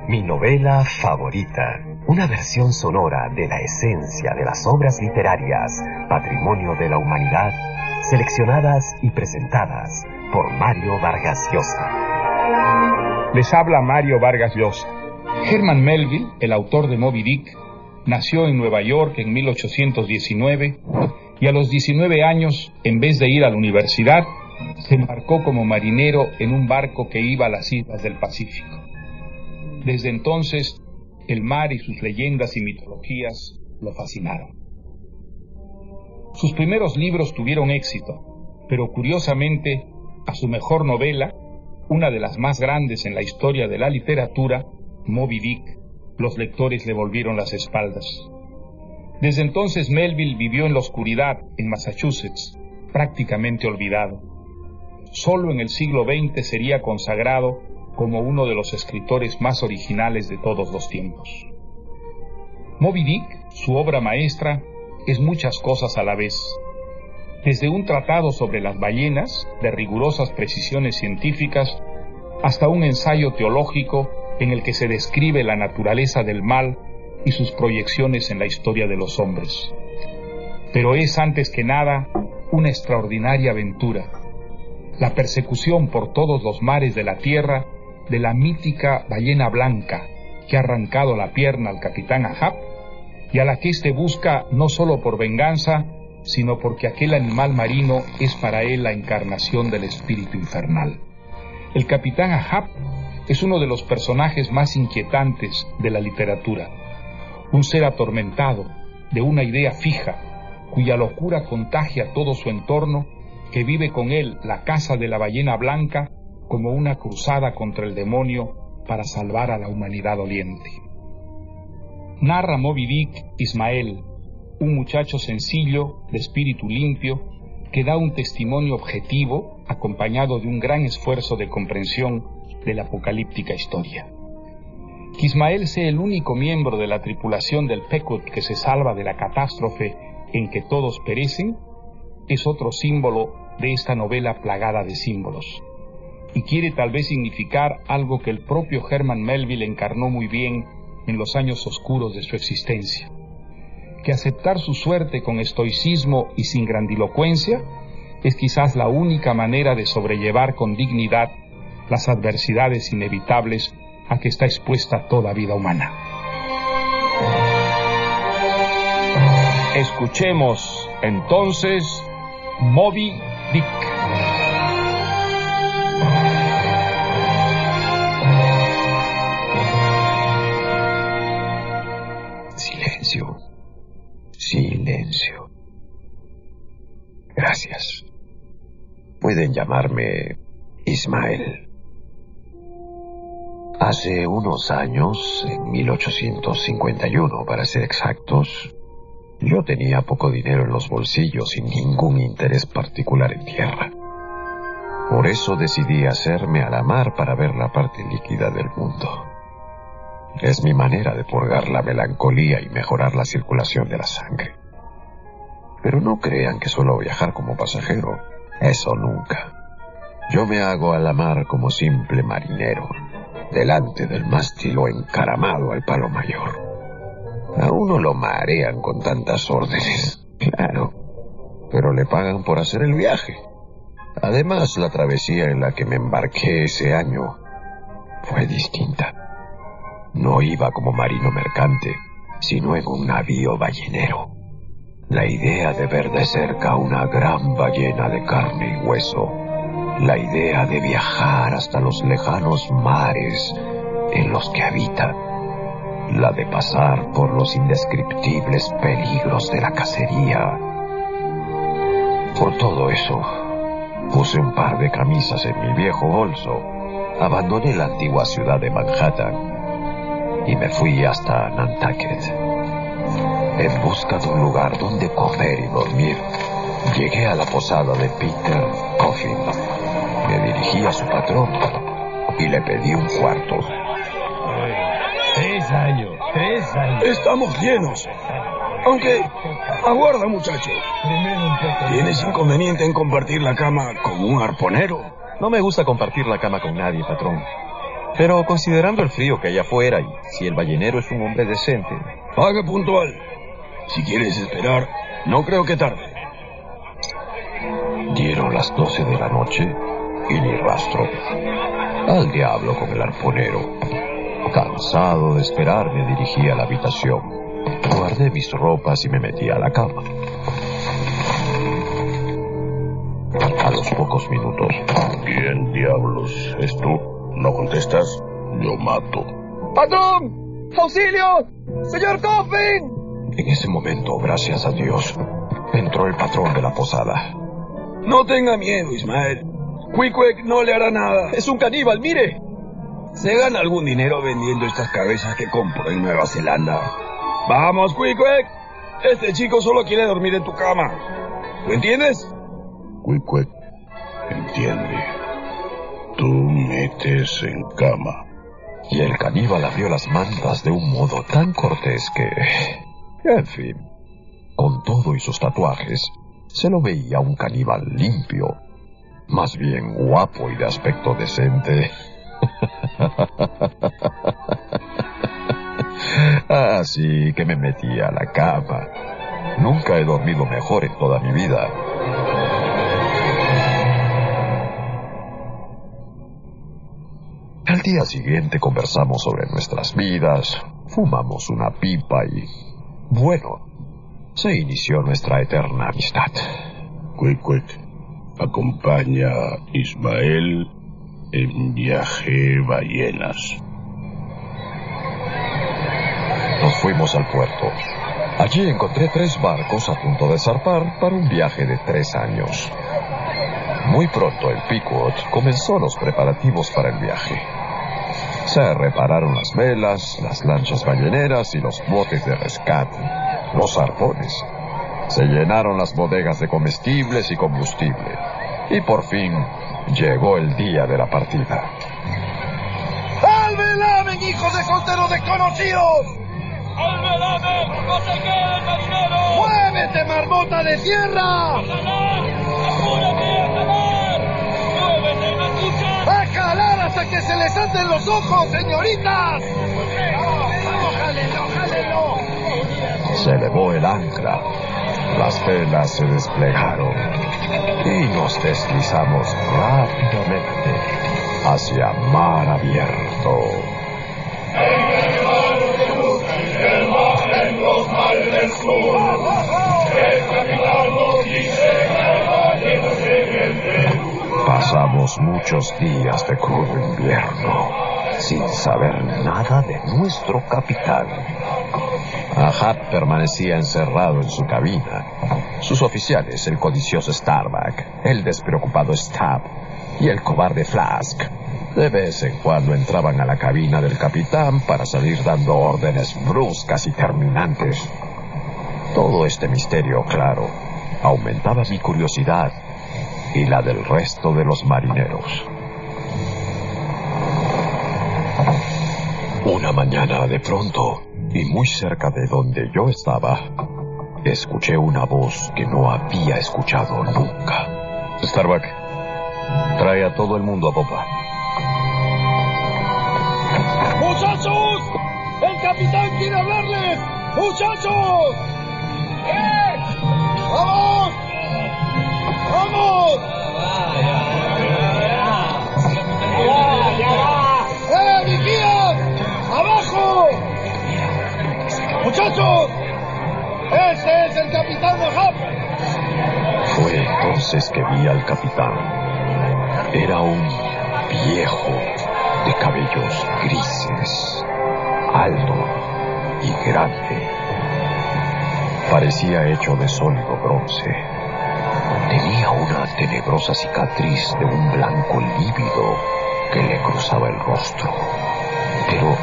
Mi novela favorita, una versión sonora de la esencia de las obras literarias, patrimonio de la humanidad, seleccionadas y presentadas por Mario Vargas Llosa. Les habla Mario Vargas Llosa. Herman Melville, el autor de Moby Dick, nació en Nueva York en 1819 y a los 19 años, en vez de ir a la universidad, se embarcó como marinero en un barco que iba a las islas del Pacífico. Desde entonces, el mar y sus leyendas y mitologías lo fascinaron. Sus primeros libros tuvieron éxito, pero curiosamente, a su mejor novela, una de las más grandes en la historia de la literatura, Moby Dick, los lectores le volvieron las espaldas. Desde entonces Melville vivió en la oscuridad en Massachusetts, prácticamente olvidado. Solo en el siglo XX sería consagrado como uno de los escritores más originales de todos los tiempos. Moby Dick, su obra maestra, es muchas cosas a la vez. Desde un tratado sobre las ballenas, de rigurosas precisiones científicas, hasta un ensayo teológico en el que se describe la naturaleza del mal y sus proyecciones en la historia de los hombres. Pero es, antes que nada, una extraordinaria aventura. La persecución por todos los mares de la tierra de la mítica ballena blanca que ha arrancado la pierna al capitán Ahab y a la que éste busca no solo por venganza, sino porque aquel animal marino es para él la encarnación del espíritu infernal. El capitán Ahab es uno de los personajes más inquietantes de la literatura, un ser atormentado, de una idea fija, cuya locura contagia todo su entorno, que vive con él la caza de la ballena blanca como una cruzada contra el demonio para salvar a la humanidad doliente. Narra Moby Dick Ismael, un muchacho sencillo, de espíritu limpio, que da un testimonio objetivo, acompañado de un gran esfuerzo de comprensión de la apocalíptica historia. Que Ismael sea el único miembro de la tripulación del Pequod que se salva de la catástrofe en que todos perecen, es otro símbolo de esta novela plagada de símbolos. Y quiere tal vez significar algo que el propio Herman Melville encarnó muy bien en los años oscuros de su existencia. Que aceptar su suerte con estoicismo y sin grandilocuencia es quizás la única manera de sobrellevar con dignidad las adversidades inevitables a que está expuesta toda vida humana. Escuchemos entonces Moby Dick. Silencio. Silencio. Gracias. Pueden llamarme Ismael. Hace unos años, en 1851 para ser exactos, yo tenía poco dinero en los bolsillos y ningún interés particular en tierra. Por eso decidí hacerme a la mar para ver la parte líquida del mundo. Es mi manera de purgar la melancolía y mejorar la circulación de la sangre. Pero no crean que suelo viajar como pasajero. Eso nunca. Yo me hago a la mar como simple marinero, delante del mástil o encaramado al palo mayor. A uno lo marean con tantas órdenes, claro, pero le pagan por hacer el viaje. Además, la travesía en la que me embarqué ese año fue distinta. No iba como marino mercante, sino en un navío ballenero. La idea de ver de cerca una gran ballena de carne y hueso, la idea de viajar hasta los lejanos mares en los que habita, la de pasar por los indescriptibles peligros de la cacería. Por todo eso, puse un par de camisas en mi viejo bolso, abandoné la antigua ciudad de Manhattan y me fui hasta Nantucket. En busca de un lugar donde comer y dormir, llegué a la posada de Peter Coffin. Me dirigí a su patrón y le pedí un cuarto. 3 años. Estamos llenos. Aunque, aguarda, muchacho. ¿Tienes inconveniente en compartir la cama con un arponero? No me gusta compartir la cama con nadie, patrón. Pero considerando el frío que hay afuera y si el ballenero es un hombre decente... Pague puntual. Si quieres esperar, no creo que tarde. Dieron las 12 de la noche y ni rastro. Al diablo con el arponero. Cansado de esperar, me dirigí a la habitación. Guardé mis ropas y me metí a la cama. A los pocos minutos... ¿Quién diablos es tú? ¿No contestas? Yo mato. ¡Patrón! ¡Auxilio! ¡Señor Coffin! En ese momento, gracias a Dios, entró el patrón de la posada. No tenga miedo, Ismael. Queequeg no le hará nada. Es un caníbal, mire. Se gana algún dinero vendiendo estas cabezas que compró en Nueva Zelanda. Vamos, Queequeg. Este chico solo quiere dormir en tu cama. ¿Lo entiendes? Queequeg entiende. Tú metes en cama. Y el caníbal abrió las mantas de un modo tan cortés que... En fin, con todo y sus tatuajes, se lo veía un caníbal limpio, más bien guapo y de aspecto decente. Así que me metí a la cama. Nunca he dormido mejor en toda mi vida. Al día siguiente conversamos sobre nuestras vidas, fumamos una pipa y... bueno, se inició nuestra eterna amistad. Queequeg acompaña a Ismael en viaje ballenas. Nos fuimos al puerto. Allí encontré 3 barcos a punto de zarpar para un viaje de 3 años. Muy pronto el Pequod comenzó los preparativos para el viaje. Se repararon las velas, las lanchas balleneras y los botes de rescate, los arpones. Se llenaron las bodegas de comestibles y combustible. Y por fin llegó el día de la partida. ¡Alvelamen, hijos de solteros desconocidos! ¡Alvelamen! ¡No se queden, marineros! ¡Muévete, marmota de tierra! ¡Apúrate a jalar! ¡Muévete, ¿me escuchas? ¡A jalar hasta que se les anden los ojos, señoritas! ¡Vamos, jálenlo, jálenlo! Se elevó el ancla, las velas se desplegaron y nos deslizamos rápidamente hacia mar abierto. Pasamos muchos días de crudo invierno sin saber nada de nuestro capitán. Ahab permanecía encerrado en su cabina. Sus oficiales, el codicioso Starbuck, el despreocupado Stab y el cobarde Flask, de vez en cuando entraban a la cabina del capitán para salir dando órdenes bruscas y terminantes. Todo este misterio, claro, aumentaba mi curiosidad y la del resto de los marineros. Una mañana, de pronto, y muy cerca de donde yo estaba, escuché una voz que no había escuchado nunca. Starbuck, trae a todo el mundo a popa. ¡Muchachos! ¡El capitán quiere hablarles! ¡Muchachos! ¡Vamos! ¡Vamos! ¡Vigías! ¡Abajo! ¡Muchachos! ¡Ese es el capitán Ahab! Fue entonces que vi al capitán. Era un viejo de cabellos grises, alto y grande. Parecía hecho de sólido bronce. Tenía una tenebrosa cicatriz de un blanco lívido que le cruzaba el rostro. Pero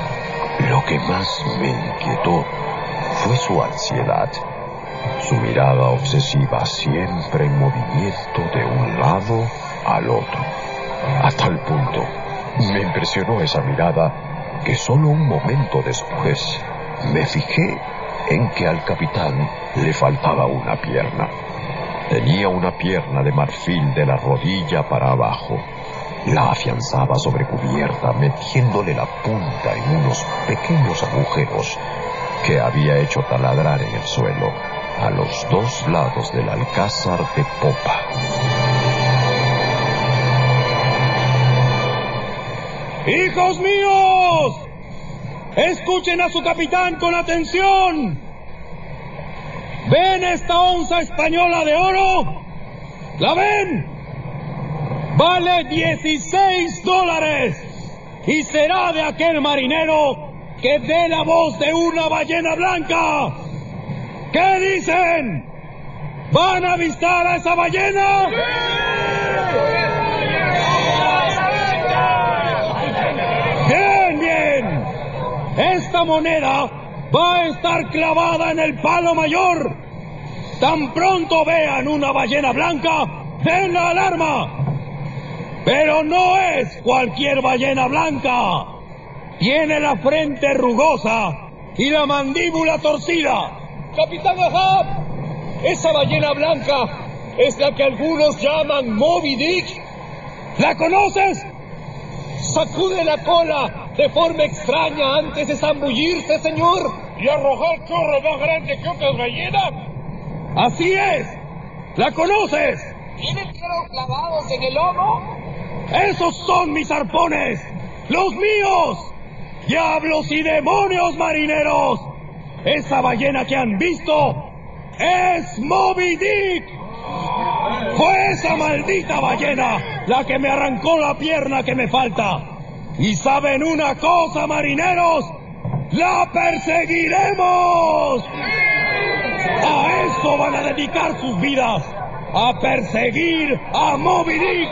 lo que más me inquietó fue su ansiedad, su mirada obsesiva siempre en movimiento de un lado al otro. A tal punto me impresionó esa mirada que solo un momento después me fijé en que al capitán le faltaba una pierna. Tenía una pierna de marfil de la rodilla para abajo La afianzaba sobre cubierta, metiéndole la punta en unos pequeños agujeros que había hecho taladrar en el suelo a los 2 lados del alcázar de popa. ¡Hijos míos! ¡Escuchen a su capitán con atención! ¿Ven esta onza española de oro? ¿La ven? Vale $16 y será de aquel marinero que dé la voz de una ballena blanca. ¿Qué dicen? ¿Van a avistar a esa ballena? ¡Bien, bien! Esta moneda va a estar clavada en el palo mayor. Tan pronto vean una ballena blanca, den la alarma. Pero no es cualquier ballena blanca. Tiene la frente rugosa y la mandíbula torcida. Capitán Ahab, esa ballena blanca es la que algunos llaman Moby Dick. ¿La conoces? Sacude la cola de forma extraña antes de zambullirse, señor. ¿Y arrojar chorros más grandes que otras ballenas? Así es. ¿La conoces? ¿Tiene fierros clavados en el lomo? ¡Esos son mis arpones! ¡Los míos! ¡Diablos y demonios marineros! ¡Esa ballena que han visto es Moby Dick! ¡Fue esa maldita ballena la que me arrancó la pierna que me falta! ¿Y saben una cosa, marineros? ¡La perseguiremos! ¡A eso van a dedicar sus vidas! ¡A perseguir a Moby Dick!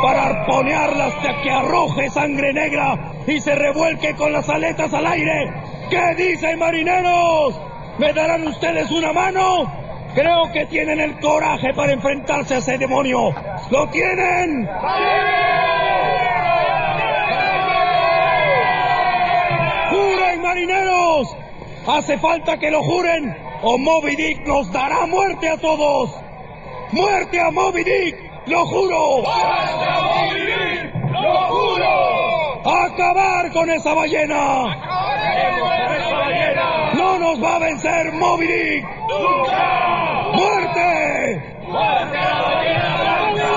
Para arponearla hasta que arroje sangre negra y se revuelque con las aletas al aire. ¿Qué dicen, marineros? ¿Me darán ustedes una mano? Creo que tienen el coraje para enfrentarse a ese demonio. ¿Lo tienen? ¡Juren, marineros! Hace falta que lo juren o Moby Dick nos dará muerte a todos. ¡Muerte a Moby Dick! ¡Lo juro! ¡Muerte a Moby Dick! ¡Lo juro! ¡Acabar con esa ballena! ¡Acabaremos con esa ballena! ¡No nos va a vencer Moby Dick! ¡Nunca! ¡Muerte! ¡Muerte a la ballena blanca!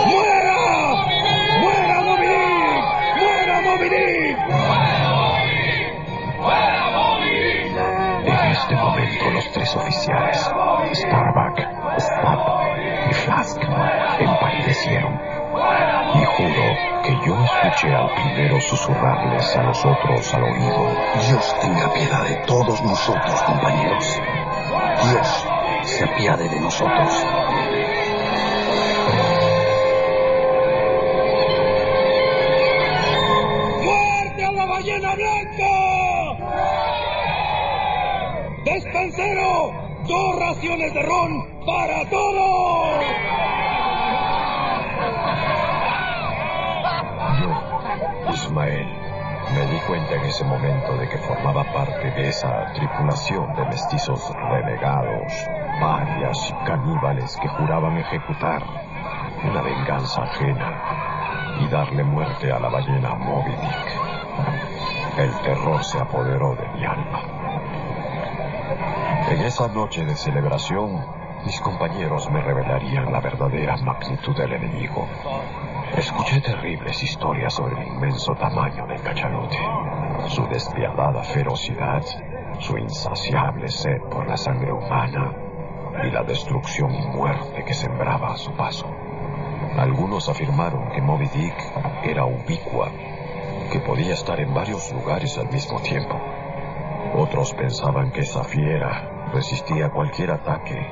¡Muera! ¡Muera Moby Dick! ¡Muera Moby Dick! ¡Fuera Moby Dick! En este momento los 3 oficiales, Starbuck, Stab y Flask, empalidecieron. Y juro que yo escuché al primero susurrarles a los otros al oído: Dios tenga piedad de todos nosotros, compañeros. Dios se apiade de nosotros. ¡Muerte a la ballena blanca! ¡Despensero! 2 raciones de ron para todos. Yo, Ismael, me di cuenta en ese momento de que formaba parte de esa tripulación de mestizos renegados, parias y caníbales que juraban ejecutar una venganza ajena y darle muerte a la ballena Moby Dick. El terror se apoderó de mi alma. En esa noche de celebración, mis compañeros me revelarían la verdadera magnitud del enemigo. Escuché terribles historias sobre el inmenso tamaño del cachalote, su despiadada ferocidad, su insaciable sed por la sangre humana y la destrucción y muerte que sembraba a su paso. Algunos afirmaron que Moby Dick era ubicua, que podía estar en varios lugares al mismo tiempo. Otros pensaban que esa fiera resistía cualquier ataque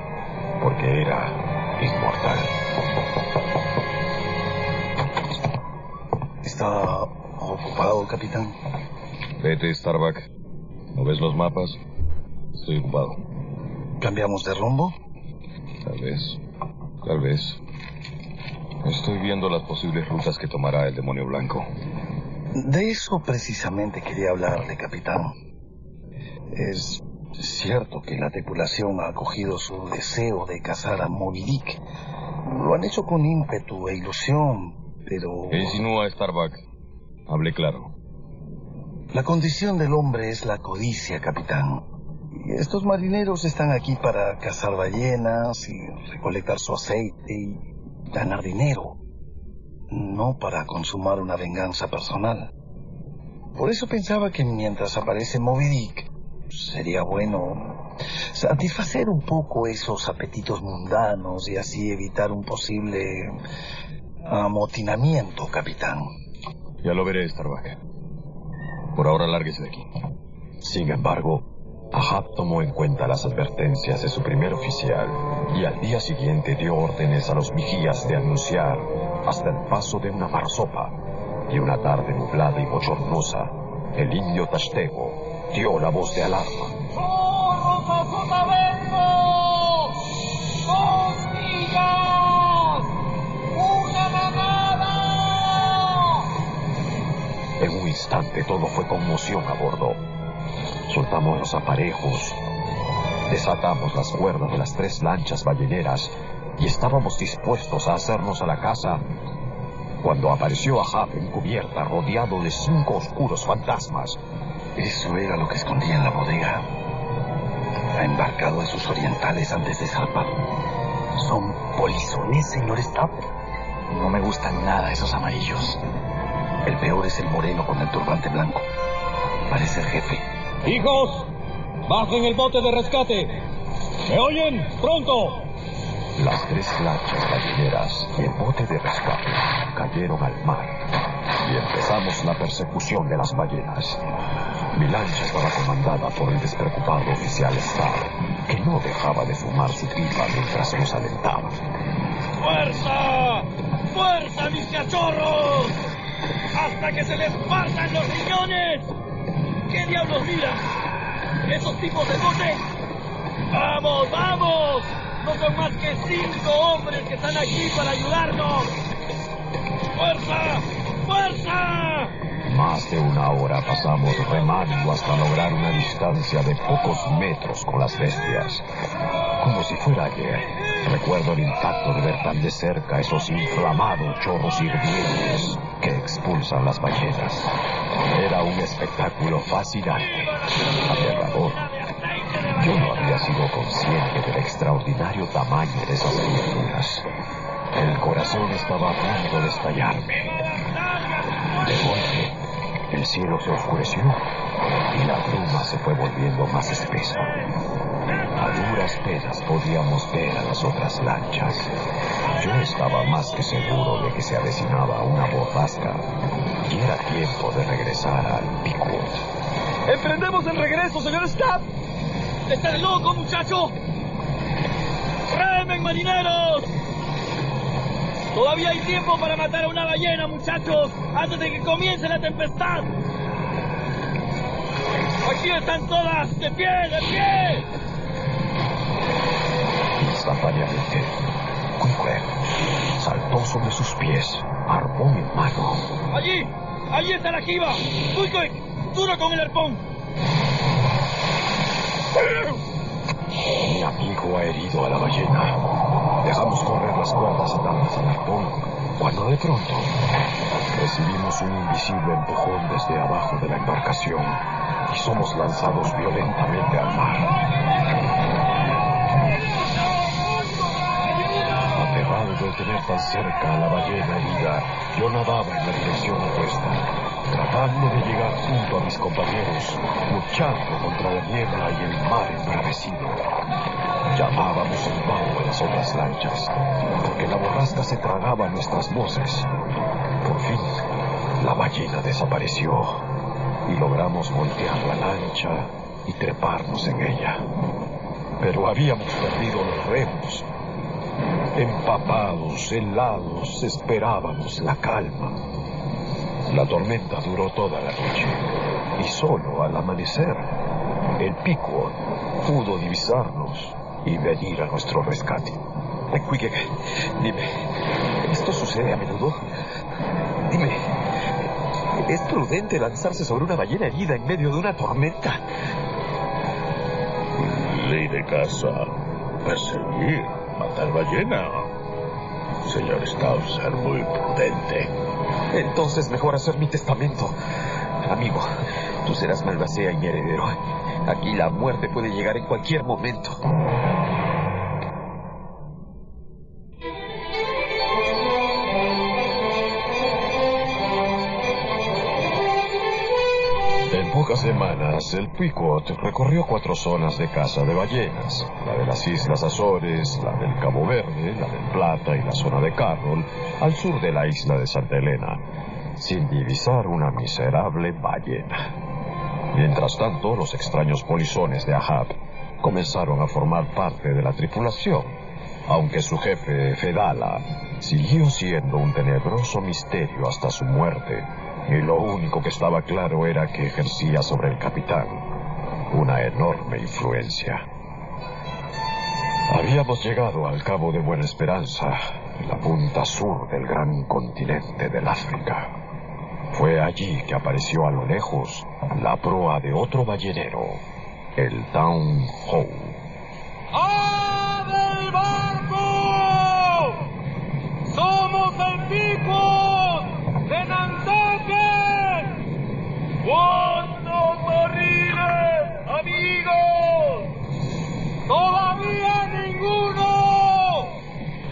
porque era inmortal. ¿Está ocupado, capitán? Vete, Starbuck. ¿No ves los mapas? Estoy ocupado. ¿Cambiamos de rumbo? Tal vez. Estoy viendo las posibles rutas que tomará el demonio blanco. De eso precisamente quería hablarle, capitán. Es cierto que la tripulación ha acogido su deseo de cazar a Moby Dick. Lo han hecho con ímpetu e ilusión, pero... ¿Qué insinúa Starbuck? Hable claro. La condición del hombre es la codicia, capitán. Y estos marineros están aquí para cazar ballenas y recolectar su aceite y ganar dinero, no para consumar una venganza personal. Por eso pensaba que mientras aparece Moby Dick, sería bueno satisfacer un poco esos apetitos mundanos y así evitar un posible amotinamiento, capitán. Ya lo veré, Starbuck. Por ahora, lárguese de aquí. Sin embargo, Ahab tomó en cuenta las advertencias de su primer oficial y al día siguiente dio órdenes a los vigías de anunciar hasta el paso de una marsopa. Y una tarde nublada y bochornosa, el indio Tashtego dio la voz de alarma. ¡Chorros a Sotavento! ¡Costillas! ¡Una manada! En un instante todo fue conmoción a bordo. Soltamos los aparejos, desatamos las cuerdas de las 3 lanchas balleneras y estábamos dispuestos a hacernos a la caza cuando apareció Ahab en cubierta rodeado de 5 oscuros fantasmas. Eso era lo que escondía en la bodega. Ha embarcado a sus orientales antes de zarpar. Son polizones, señor Stapp. No me gustan nada esos amarillos. El peor es el moreno con el turbante blanco. Parece el jefe. ¡Hijos! ¡Bajen el bote de rescate! ¿Me oyen? ¡Pronto! Las 3 lanchas balleneras y el bote de rescate cayeron al mar y empezamos la persecución de las ballenas. Mi lancha estaba comandada por el despreocupado oficial Starr, que no dejaba de fumar su pipa mientras nos alentaba. ¡Fuerza! ¡Fuerza, mis cachorros! ¡Hasta que se les partan los riñones! ¿Qué diablos miran? ¿Esos tipos de bote? ¡Vamos, vamos! No son más que 5 hombres que están aquí para ayudarnos. ¡Fuerza! ¡Fuerza! Más de una hora pasamos remando hasta lograr una distancia de pocos metros con las bestias. Como si fuera ayer, recuerdo el impacto de ver tan de cerca esos inflamados chorros hirvientes que expulsan las ballenas. Era un espectáculo fascinante, aterrador. Yo no había sido consciente del extraordinario tamaño de esas criaturas. El corazón estaba a punto de estallarme. De golpe, el cielo se oscureció y la bruma se fue volviendo más espesa. A duras penas podíamos ver a las otras lanchas. Yo estaba más que seguro de que se avecinaba una borrasca y era tiempo de regresar al Pickwood. ¡Emprendemos el regreso, señor Stapp! ¡Estás loco, muchacho! ¡Remen, marineros! Todavía hay tiempo para matar a una ballena, muchachos, antes de que comience la tempestad. Aquí están todas, de pie, de pie. Instantáneamente, Queequeg saltó sobre sus pies, arpón en mano. Allí está la jiba. Queequeg, duro con el arpón. Mi amigo ha herido a la ballena. Dejamos correr las cuerdas atadas al arpón, cuando de pronto recibimos un invisible empujón desde abajo de la embarcación y somos lanzados violentamente al mar. Aterrado de tener tan cerca a la ballena herida, yo nadaba en la dirección opuesta, tratando de llegar junto a mis compañeros, luchando contra la niebla y el mar embravecido. Llamábamos en vano a las otras lanchas, porque la borrasca se tragaba nuestras voces. Por fin, la ballena desapareció y logramos voltear la lancha y treparnos en ella. Pero habíamos perdido los remos. Empapados, helados, esperábamos la calma. La tormenta duró toda la noche y solo al amanecer, el Pickwood pudo divisarnos y venir a nuestro rescate. Queequeg, dime, ¿esto sucede a menudo? Dime, ¿es prudente lanzarse sobre una ballena herida en medio de una tormenta? Ley de caza. Perseguir. Matar ballena. Señor Stout, ser muy prudente. Entonces mejor hacer mi testamento. Amigo, tú serás Malvasea y mi heredero. Aquí la muerte puede llegar en cualquier momento. En pocas semanas, el Pequod recorrió 4 zonas de caza de ballenas. La de las Islas Azores, la del Cabo Verde, la del Plata y la zona de Carroll, al sur de la isla de Santa Elena, sin divisar una miserable ballena. Mientras tanto, los extraños polizones de Ahab comenzaron a formar parte de la tripulación, aunque su jefe, Fedallah, siguió siendo un tenebroso misterio hasta su muerte, y lo único que estaba claro era que ejercía sobre el capitán una enorme influencia. Habíamos llegado al Cabo de Buena Esperanza, en la punta sur del gran continente del África. Fue allí que apareció a lo lejos la proa de otro ballenero, el Town Ho. ¡Abre barco! ¡Somos el Pequod de Nantucket! ¡Cuántos barriles, amigos! ¡Todavía ninguno!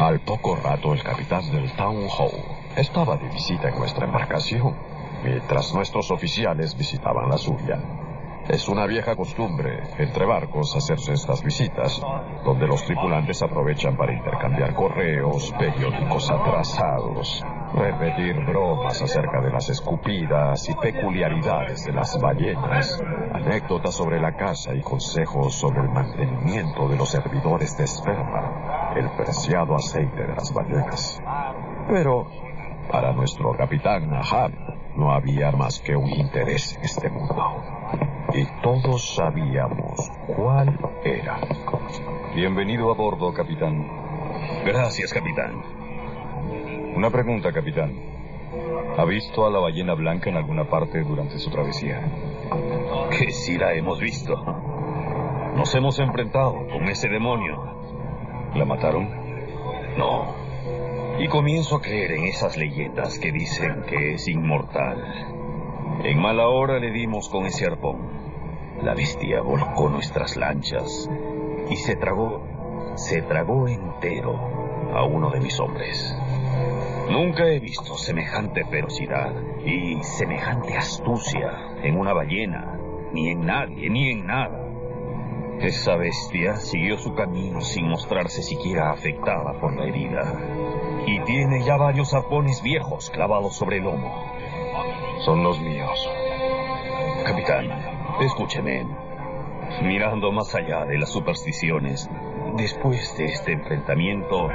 Al poco rato, el capitán del Town Ho estaba de visita en nuestra embarcación, mientras nuestros oficiales visitaban la suya. Es una vieja costumbre entre barcos hacerse estas visitas, donde los tripulantes aprovechan para intercambiar correos, periódicos atrasados, repetir bromas acerca de las escupidas y peculiaridades de las ballenas, anécdotas sobre la caza y consejos sobre el mantenimiento de los servidores de esperma, el preciado aceite de las ballenas. Pero para nuestro capitán Ahab no había más que un interés en este mundo. Y todos sabíamos cuál era. Bienvenido a bordo, capitán. Gracias, capitán. Una pregunta, capitán. ¿Ha visto a la ballena blanca en alguna parte durante su travesía? Que sí la hemos visto. Nos hemos enfrentado con ese demonio. ¿La mataron? No. Y comienzo a creer en esas leyendas que dicen que es inmortal. En mala hora le dimos con ese arpón. La bestia volcó nuestras lanchas y se tragó entero a uno de mis hombres. Nunca he visto semejante ferocidad y semejante astucia en una ballena, ni en nadie, ni en nada. Esa bestia siguió su camino sin mostrarse siquiera afectada por la herida. Y tiene ya varios arpones viejos clavados sobre el lomo. Son los míos. Capitán, escúcheme. Mirando más allá de las supersticiones, después de este enfrentamiento,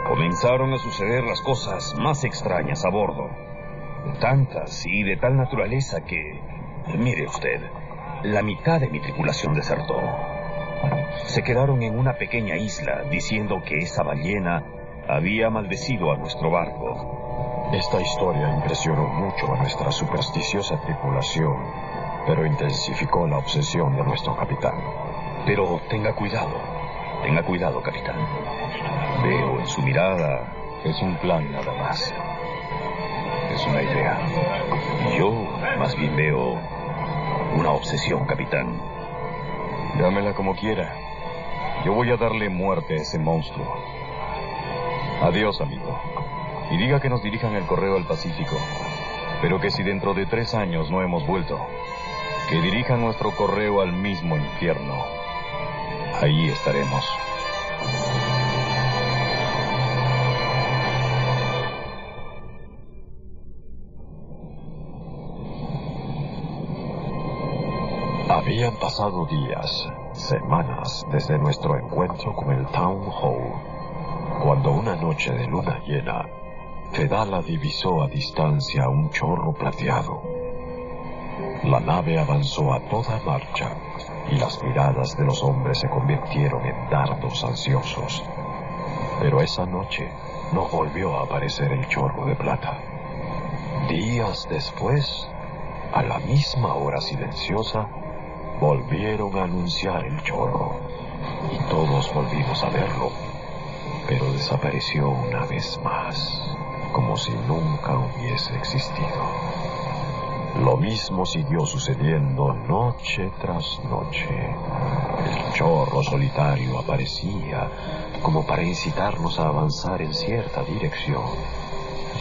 comenzaron a suceder las cosas más extrañas a bordo. Tantas y de tal naturaleza que, mire usted, la mitad de mi tripulación desertó. Se quedaron en una pequeña isla diciendo que esa ballena había maldecido a nuestro barco. Esta historia impresionó mucho a nuestra supersticiosa tripulación, pero intensificó la obsesión de nuestro capitán. Pero tenga cuidado, capitán. Veo en su mirada... Es un plan nada más. Es una idea. Yo más bien veo una obsesión, capitán. Dámela como quiera. Yo voy a darle muerte a ese monstruo. Adiós, amigo. Y diga que nos dirijan el correo al Pacífico. Pero que si dentro de 3 años no hemos vuelto, que dirijan nuestro correo al mismo infierno. Allí estaremos. Habían pasado días, semanas desde nuestro encuentro con el Town Ho, cuando una noche de luna llena, Fedallah divisó a distancia un chorro plateado. La nave avanzó a toda marcha y las miradas de los hombres se convirtieron en dardos ansiosos. Pero esa noche no volvió a aparecer el chorro de plata. Días después, a la misma hora silenciosa, volvieron a anunciar el chorro y todos volvimos a verlo. pero desapareció una vez más, como si nunca hubiese existido. Lo mismo siguió sucediendo noche tras noche. El chorro solitario aparecía como para incitarnos a avanzar en cierta dirección,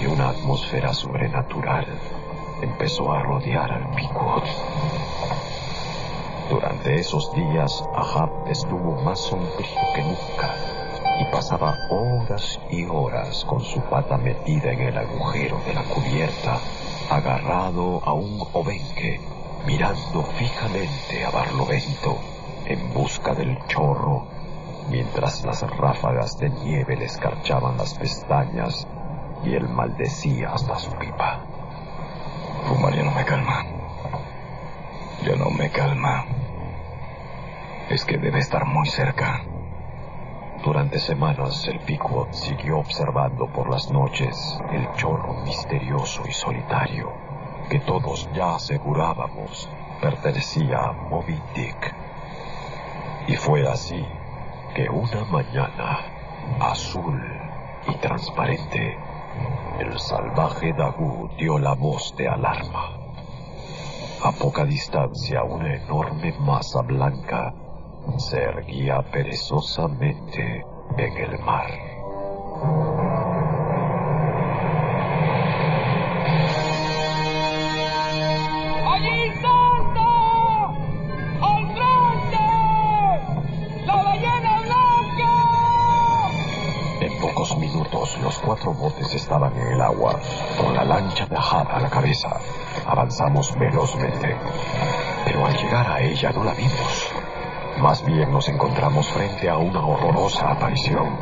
y una atmósfera sobrenatural empezó a rodear al Pequod. Durante esos días, Ahab estuvo más sombrío que nunca y pasaba horas y horas con su pata metida en el agujero de la cubierta, agarrado a un obenque, mirando fijamente a Barlovento en busca del chorro, mientras las ráfagas de nieve le escarchaban las pestañas y él maldecía hasta su pipa. Fumar ya no me calma. Ya no me calma. Es que debe estar muy cerca. Durante semanas el Pequod siguió observando por las noches el chorro misterioso y solitario que todos ya asegurábamos pertenecía a Moby Dick. Y fue así que una mañana, azul y transparente, el salvaje Daggoo dio la voz de alarma. A poca distancia, una enorme masa blanca se erguía perezosamente en el mar. ¡Allí salta! ¡Al frente! ¡La ballena blanca! En pocos minutos, los 4 botes estaban en el agua, con la lancha de Ahab a la cabeza. Avanzamos velozmente, pero al llegar a ella no la vimos. Más bien nos encontramos frente a una horrorosa aparición.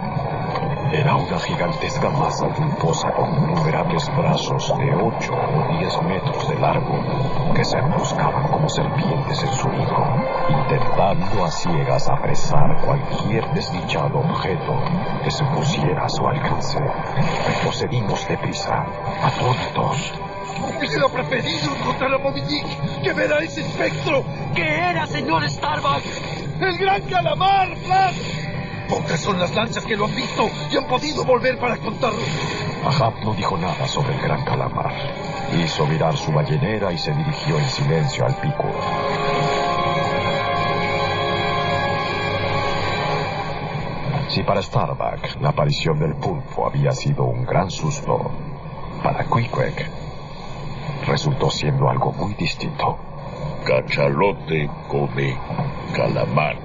Era una gigantesca masa pulposa con innumerables brazos de 8 o 10 metros de largo que se emboscaban como serpientes en su higo, intentando a ciegas apresar cualquier desdichado objeto que se pusiera a su alcance. Retrocedimos deprisa, atónitos. ¡Hubiera preferido encontrar a Moby Dick que ver a ese espectro! ¿Qué era, señor Starbuck? ¡El gran calamar, Flash! Pocas son las lanchas que lo han visto y han podido volver para contarlo. Ahab no dijo nada sobre el gran calamar. Hizo mirar su ballenera y se dirigió en silencio al Pequod. Si para Starbuck la aparición del pulpo había sido un gran susto, para Queequeg resultó siendo algo muy distinto. Cachalote come calamar.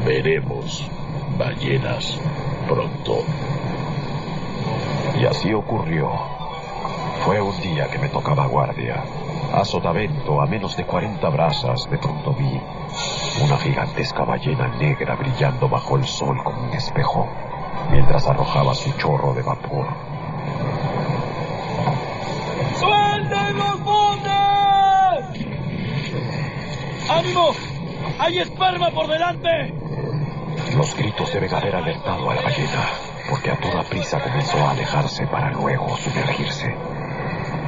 Veremos ballenas pronto. Y así ocurrió. Fue un día que me tocaba guardia. A sotavento, a menos de 40 brazas, de pronto vi una gigantesca ballena negra brillando bajo el sol como un espejo, mientras arrojaba su chorro de vapor. ¡Suelten los botes! ¡Ánimo! ¡Hay esperma por delante! Los gritos deben haber alertado a la ballena, porque a toda prisa comenzó a alejarse para luego sumergirse.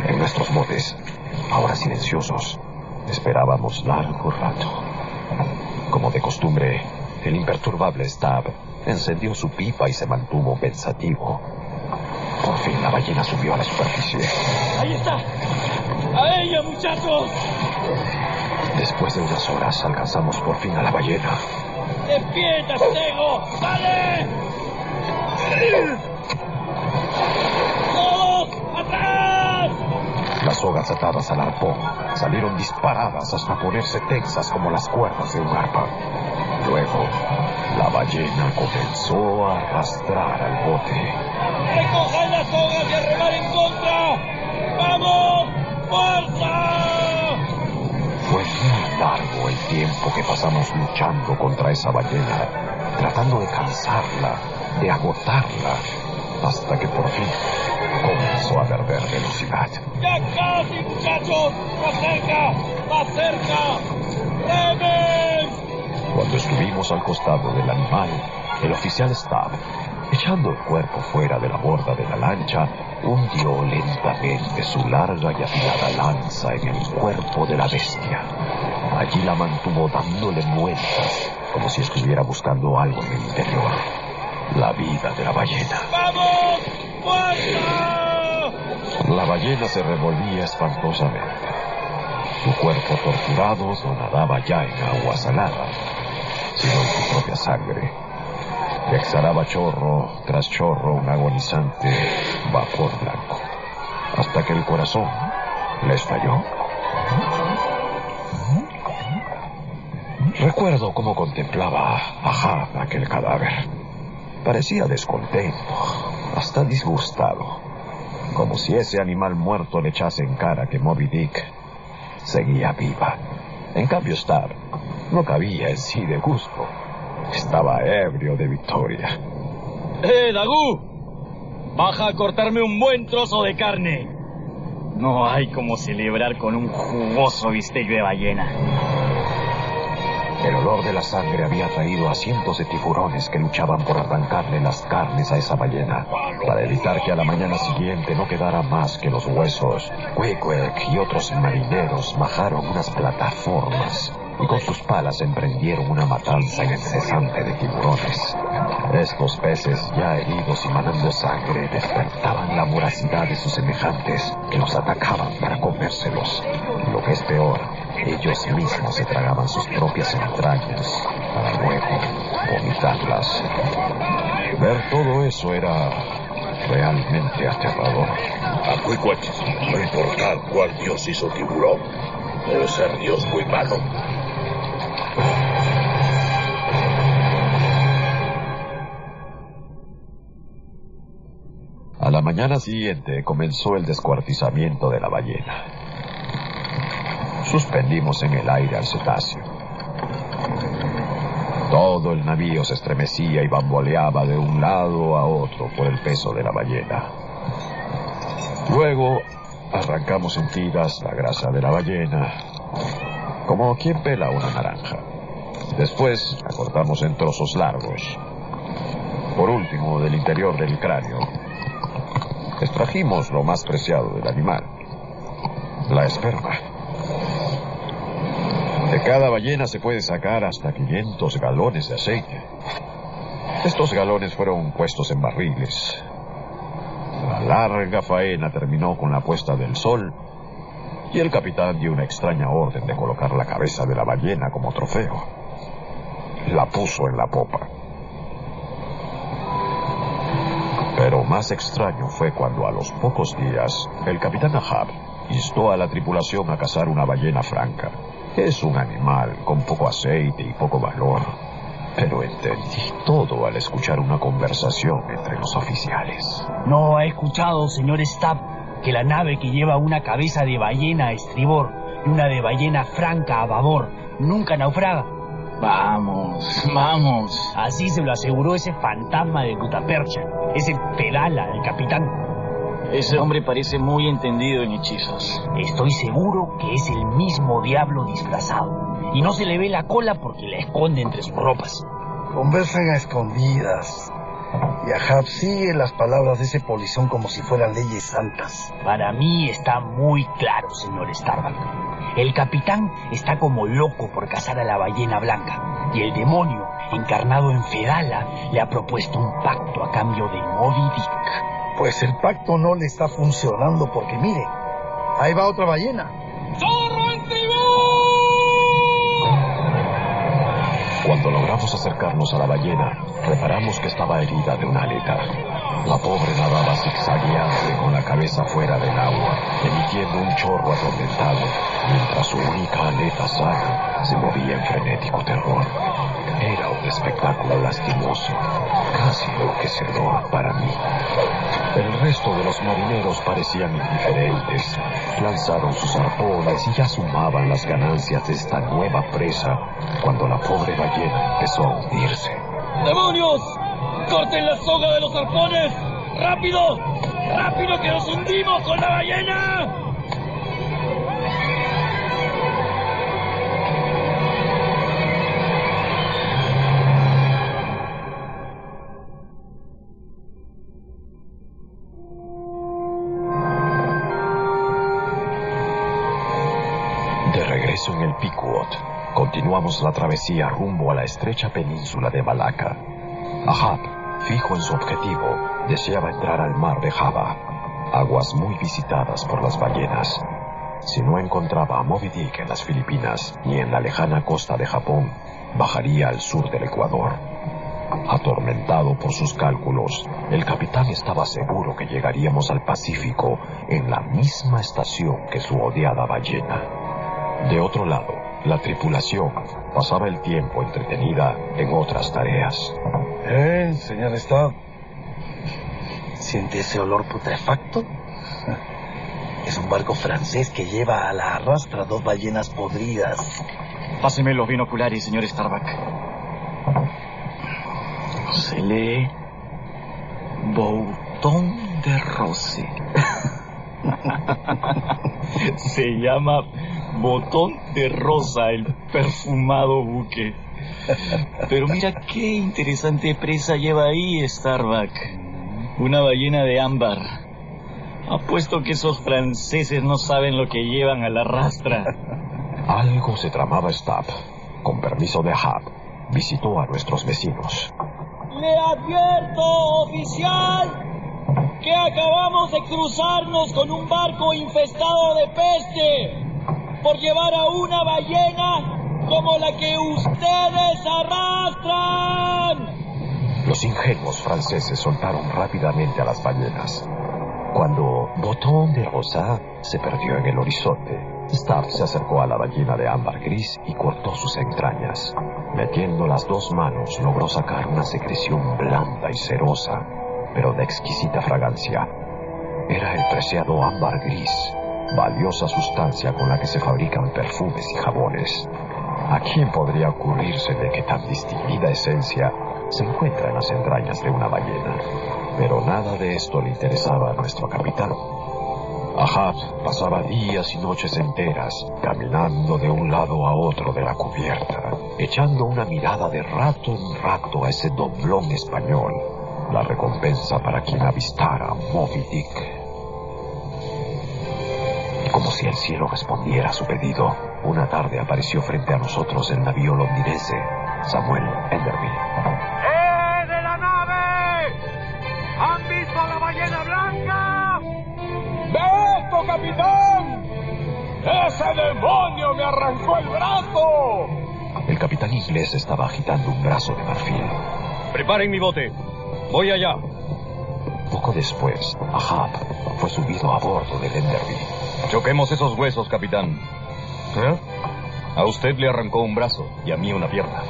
En nuestros botes, ahora silenciosos, esperábamos largo rato. Como de costumbre, el imperturbable Stab encendió su pipa y se mantuvo pensativo. Por fin la ballena subió a la superficie. ¡Ahí está! ¡A ella, muchachos! Después de unas horas alcanzamos por fin a la ballena. ¡Despierta, Stego! ¡Sale! ¡Todos! ¡Atrás! Las sogas atadas al arpón salieron disparadas hasta ponerse tensas como las cuerdas de un arpa. Luego, la ballena comenzó a arrastrar al bote. ¡Recojan las sogas y a remar en contra! ¡Vamos! ¡Fuerza! Fue muy largo el tiempo que pasamos luchando contra esa ballena, tratando de cansarla, de agotarla, hasta que por fin comenzó a perder velocidad. ¡Ya casi, muchachos! ¡Más cerca! ¡Más cerca! ¡Remen! Cuando estuvimos al costado del animal, el oficial Stab, echando el cuerpo fuera de la borda de la lancha, hundió lentamente su larga y afilada lanza en el cuerpo de la bestia. Allí la mantuvo dándole vueltas, como si estuviera buscando algo en el interior. la vida de la ballena. ¡Vamos! ¡Fuerza! La ballena se revolvía espantosamente. Su cuerpo torturado no nadaba ya en agua salada, sino en su propia sangre. Y exhalaba chorro tras chorro un agonizante vapor blanco, hasta que el corazón le estalló. Recuerdo cómo contemplaba a Ahab aquel cadáver. Parecía descontento, hasta disgustado, como si ese animal muerto le echase en cara que Moby Dick seguía viva. En cambio, Stab no cabía en sí de gusto. Estaba ebrio de victoria. Dagú! Baja a cortarme un buen trozo de carne. No hay como celebrar con un jugoso bistec de ballena. El olor de la sangre había atraído a cientos de tiburones que luchaban por arrancarle las carnes a esa ballena. Para evitar que a la mañana siguiente no quedara más que los huesos, Queequeg y otros marineros bajaron unas plataformas y con sus palas emprendieron una matanza incesante de tiburones. Estos peces, ya heridos y manando sangre, despertaban la voracidad de sus semejantes, que los atacaban para comérselos. Lo que es peor, ellos mismos se tragaban sus propias entrañas para luego vomitarlas. Ver todo eso era realmente aterrador. A Queequeg, no importa cuál dios hizo tiburón, debe ser dios muy malo. A la mañana siguiente comenzó el descuartizamiento de la ballena. Suspendimos en el aire al cetáceo. Todo el navío se estremecía y bamboleaba de un lado a otro por el peso de la ballena. Luego arrancamos en tiras la grasa de la ballena, como quien pela una naranja. Después la cortamos en trozos largos. Por último, del interior del cráneo, extrajimos lo más preciado del animal, la esperma. De cada ballena se puede sacar hasta 500 galones de aceite. Estos galones fueron puestos en barriles. La larga faena terminó con la puesta del sol y el capitán dio una extraña orden de colocar la cabeza de la ballena como trofeo. La puso en la popa. Pero más extraño fue cuando a los pocos días el capitán Ahab instó a la tripulación a cazar una ballena franca. Es un animal con poco aceite y poco valor, pero entendí todo al escuchar una conversación entre los oficiales. ¿No ha escuchado, señor Stab, que la nave que lleva una cabeza de ballena a estribor y una de ballena franca a babor nunca naufraga? Vamos, vamos. Así se lo aseguró ese fantasma de Gutapercha, ese Pedala, el capitán. Ese hombre parece muy entendido en hechizos. Estoy seguro que es el mismo diablo disfrazado. Y no se le ve la cola porque la esconde entre sus ropas. Conversan a escondidas. Y Ahab sigue las palabras de ese polizón como si fueran leyes santas. Para mí está muy claro, señor Starbuck. El capitán está como loco por cazar a la ballena blanca. Y el demonio, encarnado en Fedala, le ha propuesto un pacto a cambio de Moby Dick. Pues el pacto no le está funcionando porque, mire, ahí va otra ballena. ¡Zorro en tribú! Cuando logramos acercarnos a la ballena, reparamos que estaba herida de una aleta. La pobre nadaba zigzagueando con la cabeza fuera del agua, emitiendo un chorro atormentado, mientras su única aleta sana se movía en frenético terror. Era un espectáculo lastimoso, casi enloquecedor para mí. El resto de los marineros parecían indiferentes. Lanzaron sus arpones y ya sumaban las ganancias de esta nueva presa cuando la pobre ballena empezó a hundirse. ¡Demonios! ¡Corten la soga de los arpones! ¡Rápido! ¡Rápido que nos hundimos con la ballena! En el Pequod, continuamos la travesía rumbo a la estrecha península de Malaca. Ahab fijo en su objetivo, deseaba entrar al mar de Java, aguas muy visitadas por las ballenas. Si no encontraba a Moby Dick en las Filipinas ni en la lejana costa de Japón, bajaría al sur del Ecuador. Atormentado por sus cálculos, el capitán estaba seguro que llegaríamos al Pacífico en la misma estación que su odiada ballena. De otro lado, la tripulación pasaba el tiempo entretenida en otras tareas. Señor Stubb, ¿siente ese olor putrefacto? Es un barco francés que lleva a la arrastra 2 ballenas podridas. Páseme los binoculares, señor Starbuck. Se lee Bouton de Rose. Se llama Botón de Rosa, el perfumado buque. Pero mira qué interesante presa lleva ahí, Starbuck. Una ballena de ámbar. Apuesto que esos franceses no saben lo que llevan a la rastra. Algo se tramaba Stubb. Con permiso de Ahab, visitó a nuestros vecinos. Le advierto, oficial, que acabamos de cruzarnos con un barco infestado de peste por llevar a una ballena como la que ustedes arrastran. Los ingenuos franceses soltaron rápidamente a las ballenas. Cuando Botón de Rosa se perdió en el horizonte, Stubb se acercó a la ballena de ámbar gris y cortó sus entrañas. Metiendo las 2 manos, logró sacar una secreción blanda y cerosa, pero de exquisita fragancia. Era el preciado ámbar gris, valiosa sustancia con la que se fabrican perfumes y jabones. ¿A quién podría ocurrirse de que tan distinguida esencia se encuentra en las entrañas de una ballena? Pero nada de esto le interesaba a nuestro capitán. Ahab pasaba días y noches enteras caminando de un lado a otro de la cubierta, echando una mirada de rato en rato a ese doblón español, la recompensa para quien avistara a Moby Dick. Y como si el cielo respondiera a su pedido, una tarde apareció frente a nosotros el navío londinense Samuel Enderby. ¡De la nave! ¿Han visto a la ballena blanca? ¡Ve esto, capitán! ¡Ese demonio me arrancó el brazo! El capitán inglés estaba agitando un brazo de marfil. Preparen mi bote. Voy allá. Poco después, Ahab fue subido a bordo del Enderby. Choquemos esos huesos, capitán. ¿Eh? A usted le arrancó un brazo y a mí una pierna.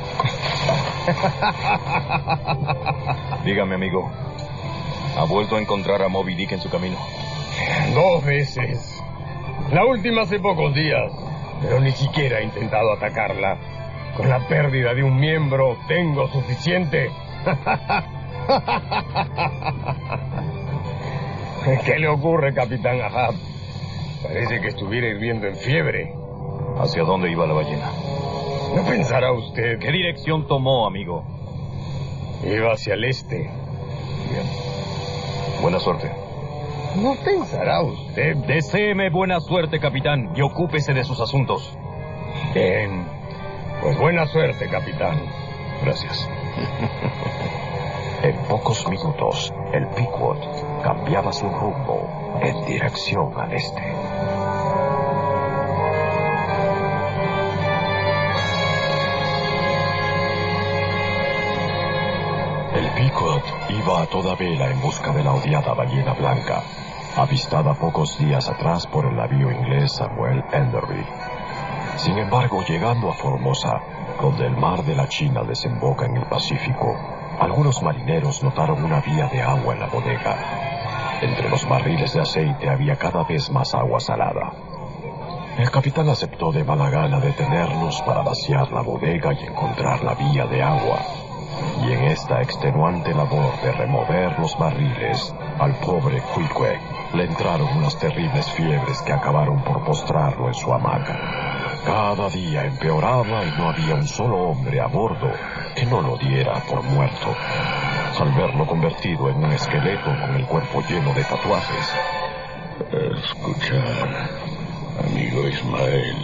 Dígame, amigo, ¿ha vuelto a encontrar a Moby Dick en su camino? 2 veces. La última hace pocos días, pero ni siquiera he intentado atacarla. Con la pérdida de un miembro tengo suficiente. ¿Qué le ocurre, capitán Ahab? Parece que estuviera hirviendo en fiebre. ¿Hacia dónde iba la ballena? ¿No pensará usted? ¿Qué dirección tomó, amigo? Iba hacia el este. Bien. Buena suerte. ¿No pensará usted? Deséeme buena suerte, capitán, y ocúpese de sus asuntos. Bien. Pues buena suerte, capitán. Gracias. En pocos minutos, el Pequod cambiaba su rumbo en dirección al este. El Pequod iba a toda vela en busca de la odiada ballena blanca, avistada pocos días atrás por el navío inglés Samuel Enderby. Sin embargo, llegando a Formosa, donde el mar de la China desemboca en el Pacífico, algunos marineros notaron una vía de agua en la bodega. Entre los barriles de aceite había cada vez más agua salada. El capitán aceptó de mala gana detenernos para vaciar la bodega y encontrar la vía de agua. Y en esta extenuante labor de remover los barriles, al pobre Queequeg le entraron unas terribles fiebres que acabaron por postrarlo en su hamaca. Cada día empeoraba y no había un solo hombre a bordo que no lo diera por muerto. Al verlo convertido en un esqueleto con el cuerpo lleno de tatuajes. Escuchar, amigo Ismael.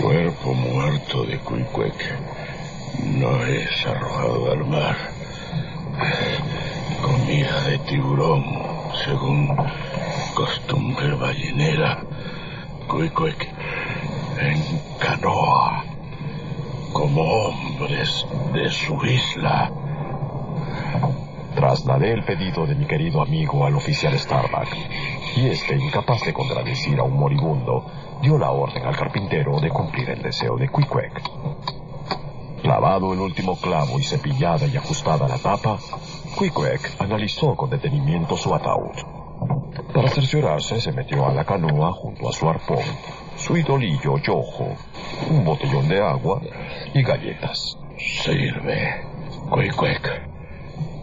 Cuerpo muerto de Queequeg. no es arrojado al mar. Comida de tiburón, según costumbre ballenera. Queequeg en canoa, como hombres de su isla. Trasladé el pedido de mi querido amigo al oficial Starbuck, y este, incapaz de contradecir a un moribundo, dio la orden al carpintero de cumplir el deseo de Queequeg. Clavado el último clavo y cepillada y ajustada la tapa, Queequeg analizó con detenimiento su ataúd. Para cerciorarse, se metió a la canoa junto a su arpón, su idolillo Yojo, un botellón de agua y galletas. Sirve, Queequeg.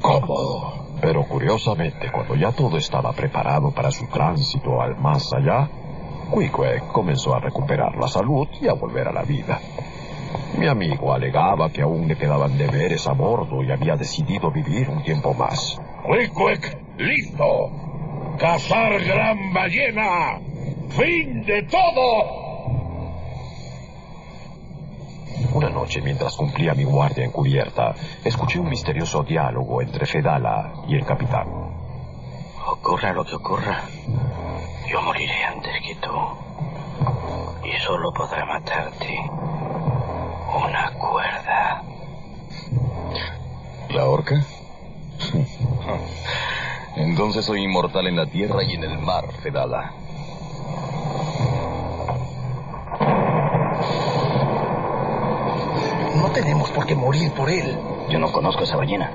Cómodo. Pero curiosamente, cuando ya todo estaba preparado para su tránsito al más allá, Queequeg comenzó a recuperar la salud y a volver a la vida. Mi amigo alegaba que aún le quedaban deberes a bordo y había decidido vivir un tiempo más. Queequeg, listo. Cazar gran ballena. Fin de todo. Una noche, mientras cumplía mi guardia encubierta, escuché un misterioso diálogo entre Fedala y el capitán. Ocurra lo que ocurra, yo moriré antes que tú. Y solo podrá matarte una cuerda. ¿La horca? Entonces soy inmortal en la tierra y en el mar, Fedala. No tenemos por qué morir por él. Yo no conozco esa ballena.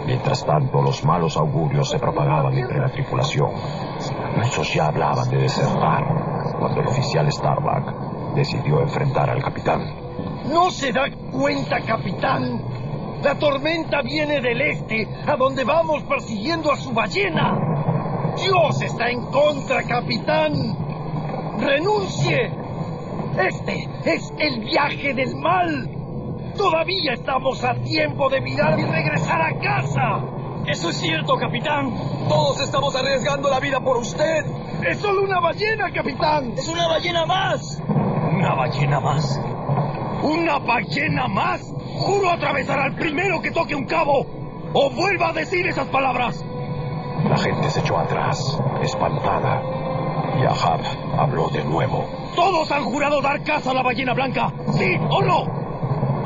Mientras tanto, los malos augurios se propagaban entre la tripulación. Muchos ya hablaban de desertar, cuando el oficial Starbuck decidió enfrentar al capitán. ¿No se da cuenta, capitán? La tormenta viene del este, a donde vamos persiguiendo a su ballena. Dios está en contra, capitán. ¡Renuncie! Este es el viaje del mal. Todavía estamos a tiempo de virar y regresar a casa. Eso es cierto, capitán. Todos estamos arriesgando la vida por usted. Es solo una ballena, capitán. Es una ballena más. ¿Una ballena más? ¿Una ballena más? Juro atravesar al primero que toque un cabo o vuelva a decir esas palabras. La gente se echó atrás, espantada, y Ahab habló de nuevo. Todos han jurado dar caza a la ballena blanca, ¿sí o no?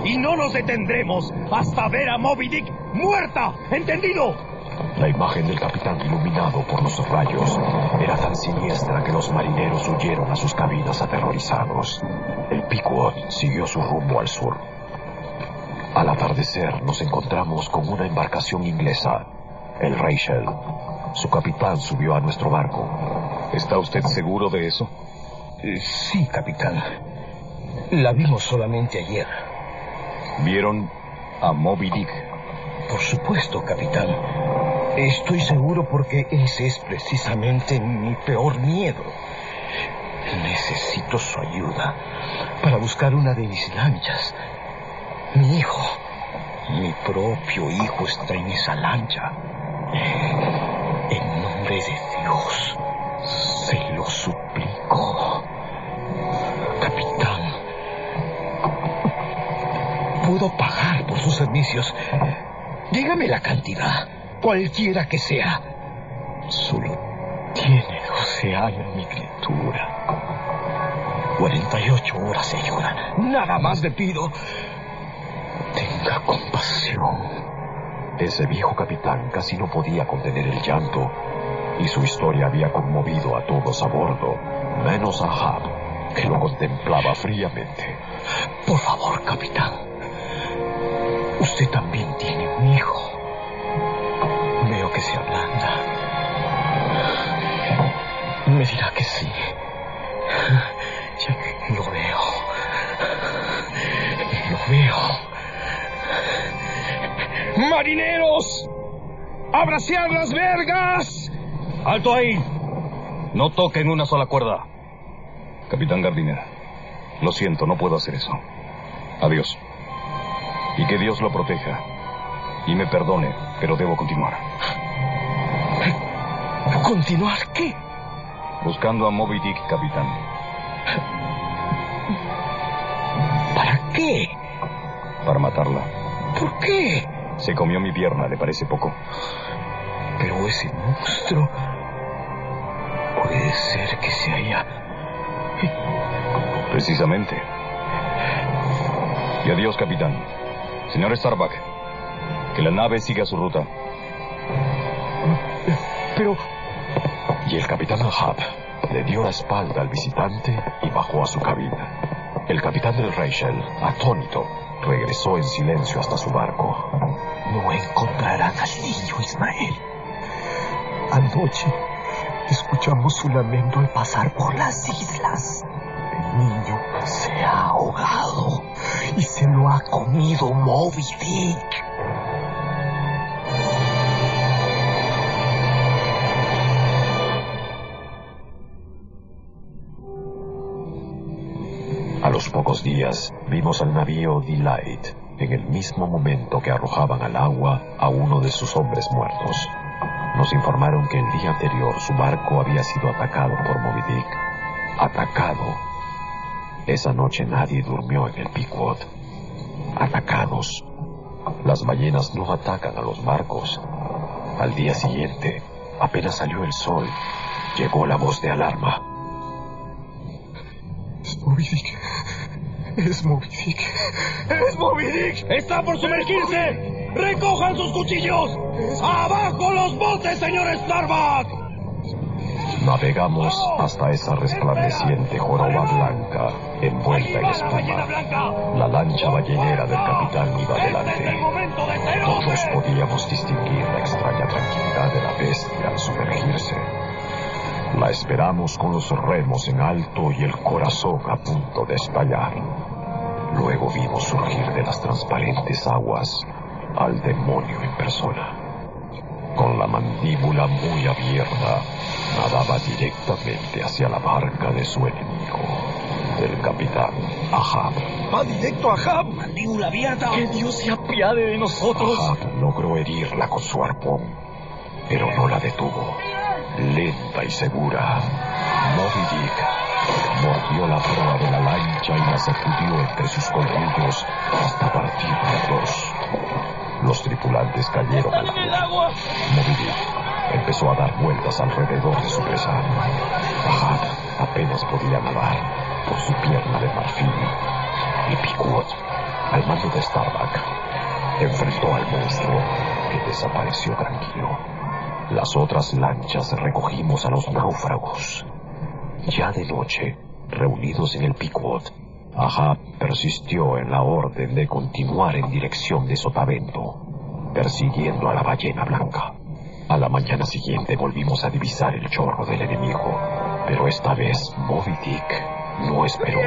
Y no nos detendremos hasta ver a Moby Dick muerta, ¿entendido? La imagen del capitán iluminado por los rayos era tan siniestra que los marineros huyeron a sus cabinas aterrorizados. El Pequod siguió su rumbo al sur. Al atardecer nos encontramos con una embarcación inglesa, el Rachel. Su capitán subió a nuestro barco. ¿Está usted seguro de eso? Sí, capitán. La vimos solamente ayer. ¿Vieron a Moby Dick? Por supuesto, capitán. Estoy seguro porque ese es precisamente mi peor miedo. Necesito su ayuda para buscar una de mis lanchas. Mi hijo, mi propio hijo está en esa lancha. En nombre de Dios, se lo suplico. Capitán, puedo pagar por sus servicios. Dígame la cantidad, cualquiera que sea. Solo tiene 12 años mi criatura. 48 horas, señora. Nada más le pido. Tenga compasión. Ese viejo capitán casi no podía contener el llanto, y su historia había conmovido a todos a bordo, menos a Ahab, que lo contemplaba fríamente. Por favor, capitán. Usted también tiene un hijo. Veo que se ablanda. Me dirá que sí. Lo veo. Lo veo. ¡Marineros! ¡Abracead las vergas! ¡Alto ahí! No toquen una sola cuerda. Capitán Gardiner, lo siento, no puedo hacer eso. Adiós. Y que Dios lo proteja. Y me perdone, pero debo continuar. ¿Continuar qué? Buscando a Moby Dick, capitán. ¿Para qué? Para matarla. ¿Por qué? Se comió mi pierna, ¿le parece poco? Pero ese monstruo... puede ser que se haya... Precisamente. Y adiós, capitán. Señor Starbuck, que la nave siga su ruta. Pero... Y el capitán Ahab le dio la espalda al visitante y bajó a su cabina. El capitán del Rachel, atónito, regresó en silencio hasta su barco. No encontrarán al niño, Ismael. Anoche escuchamos su lamento al pasar por las islas. El niño se ha ahogado y se lo ha comido Moby Dick. A los pocos días vimos al navío Delight en el mismo momento que arrojaban al agua a uno de sus hombres muertos. Nos informaron que el día anterior su barco había sido atacado por Moby Dick. Atacado. Esa noche nadie durmió en el Pequod. Atacados. Las ballenas no atacan a los barcos. Al día siguiente, apenas salió el sol, llegó la voz de alarma. Es Moby Dick. Es Moby Dick. ¡Es Moby Dick! ¡Está por sumergirse! ¡Recojan sus cuchillos! ¡Abajo los botes, señor Starbuck! Navegamos hasta esa resplandeciente joroba blanca envuelta en espuma. La lancha ballenera del capitán iba delante. Todos podíamos distinguir la extraña tranquilidad de la bestia al sumergirse. La esperamos con los remos en alto y el corazón a punto de estallar. Luego vimos surgir de las transparentes aguas al demonio en persona. Con la mandíbula muy abierta, nadaba directamente hacia la barca de su enemigo, el capitán Ahab. ¡Va directo a Ahab! ¡Mandíbula abierta! ¡Que Dios se apiade de nosotros! Ahab logró herirla con su arpón, pero no la detuvo. Lenta y segura, Moby Dick mordió la proa de la lancha y la sacudió entre sus colmillos hasta partirla en dos. Los tripulantes cayeron al agua. Moby Dick empezó a dar vueltas alrededor de su presa. Ahab apenas podía nadar por su pierna de marfil. Y Pequod, al mando de Starbuck, enfrentó al monstruo que desapareció tranquilo. Las otras lanchas recogimos a los náufragos. Ya de noche, reunidos en el Pequod, Ahab persistió en la orden de continuar en dirección de Sotavento, persiguiendo a la ballena blanca. A la mañana siguiente volvimos a divisar el chorro del enemigo, pero esta vez Moby Dick no esperó.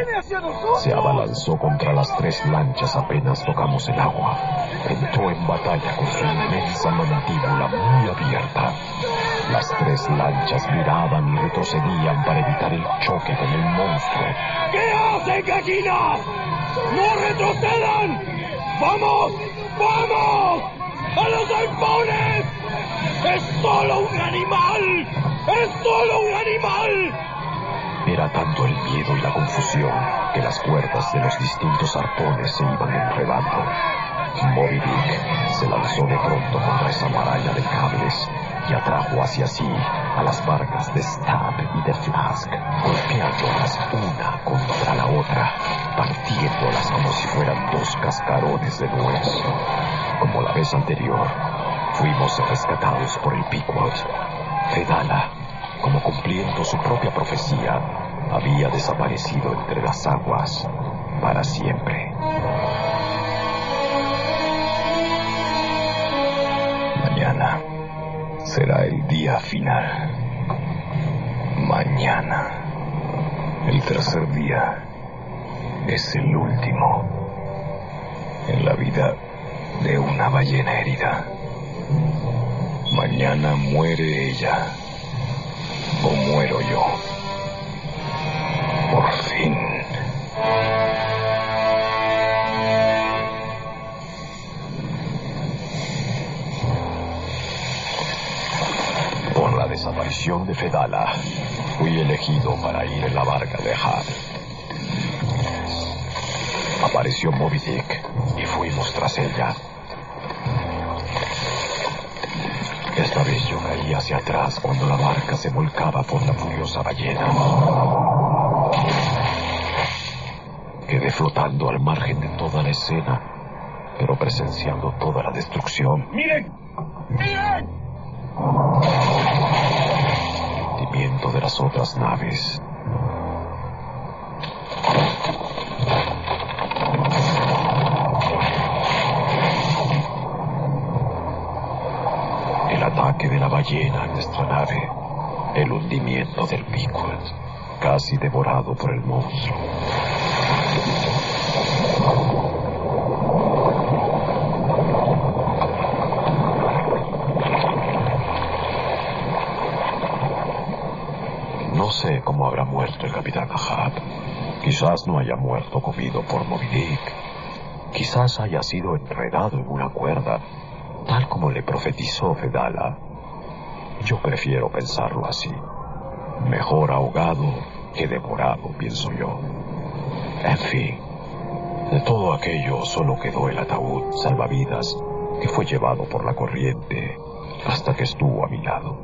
Se abalanzó contra las tres lanchas apenas tocamos el agua. Entró en batalla con su inmensa mandíbula muy abierta. Las tres lanchas miraban y retrocedían para evitar el choque con el monstruo. ¿Qué hacen, gallinas? ¡No retrocedan! ¡Vamos! ¡Vamos! ¡A los arpones! ¡Es solo un animal! ¡Es solo un animal! Era tanto el miedo y la confusión que las cuerdas de los distintos arpones se iban enredando. Moby Dick se lanzó de pronto contra esa maraña de cables y atrajo hacia sí a las barcas de Stab y de Flask, golpeándolas una contra la otra, partiéndolas como si fueran dos cascarones de nuez. Como la vez anterior, fuimos rescatados por el Pequod. Fedala, como cumpliendo su propia profecía, había desaparecido entre las aguas para siempre. Mañana será el día final. Mañana, el tercer día, es el último en la vida de una ballena herida. Mañana muere ella, o muero yo. Por fin. Por la desaparición de Fedala, fui elegido para ir en la barca de Ahab. Apareció Moby Dick y fuimos tras ella. Esta vez yo caí hacia atrás cuando la barca se volcaba por la furiosa ballena. Quedé flotando al margen de toda la escena, pero presenciando toda la destrucción. ¡Miren! ¡Miren! El hundimiento de las otras naves. El ataque de la ballena a nuestra nave. El hundimiento del Pequod, casi devorado por el monstruo. No sé cómo habrá muerto el capitán Ahab. Quizás no haya muerto comido por Moby Dick. Quizás haya sido enredado en una cuerda, tal como le profetizó Fedallah. Yo prefiero pensarlo así. Mejor ahogado que devorado, pienso yo. En fin, de todo aquello solo quedó el ataúd salvavidas que fue llevado por la corriente hasta que estuvo a mi lado.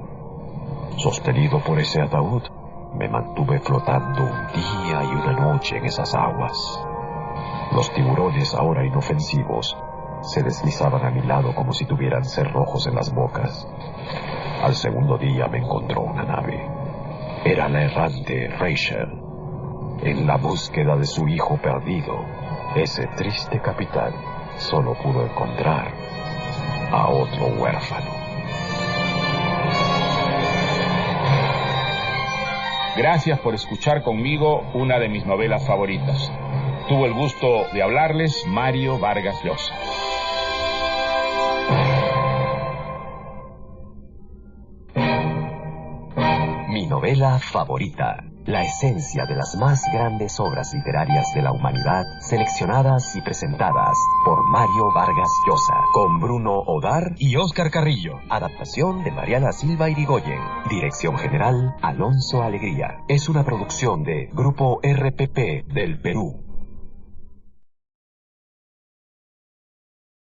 Sostenido por ese ataúd, me mantuve flotando un día y una noche en esas aguas. Los tiburones, ahora inofensivos, se deslizaban a mi lado como si tuvieran cerrojos en las bocas. Al segundo día me encontró una nave. Era la errante Rachel. En la búsqueda de su hijo perdido, ese triste capitán solo pudo encontrar a otro huérfano. Gracias por escuchar conmigo una de mis novelas favoritas. Tuvo el gusto de hablarles Mario Vargas Llosa. Mi novela favorita. La esencia de las más grandes obras literarias de la humanidad, seleccionadas y presentadas por Mario Vargas Llosa, con Bruno Odar y Óscar Carrillo. Adaptación de Mariana Silva Irigoyen. Dirección general, Alonso Alegría. Es una producción de Grupo RPP del Perú.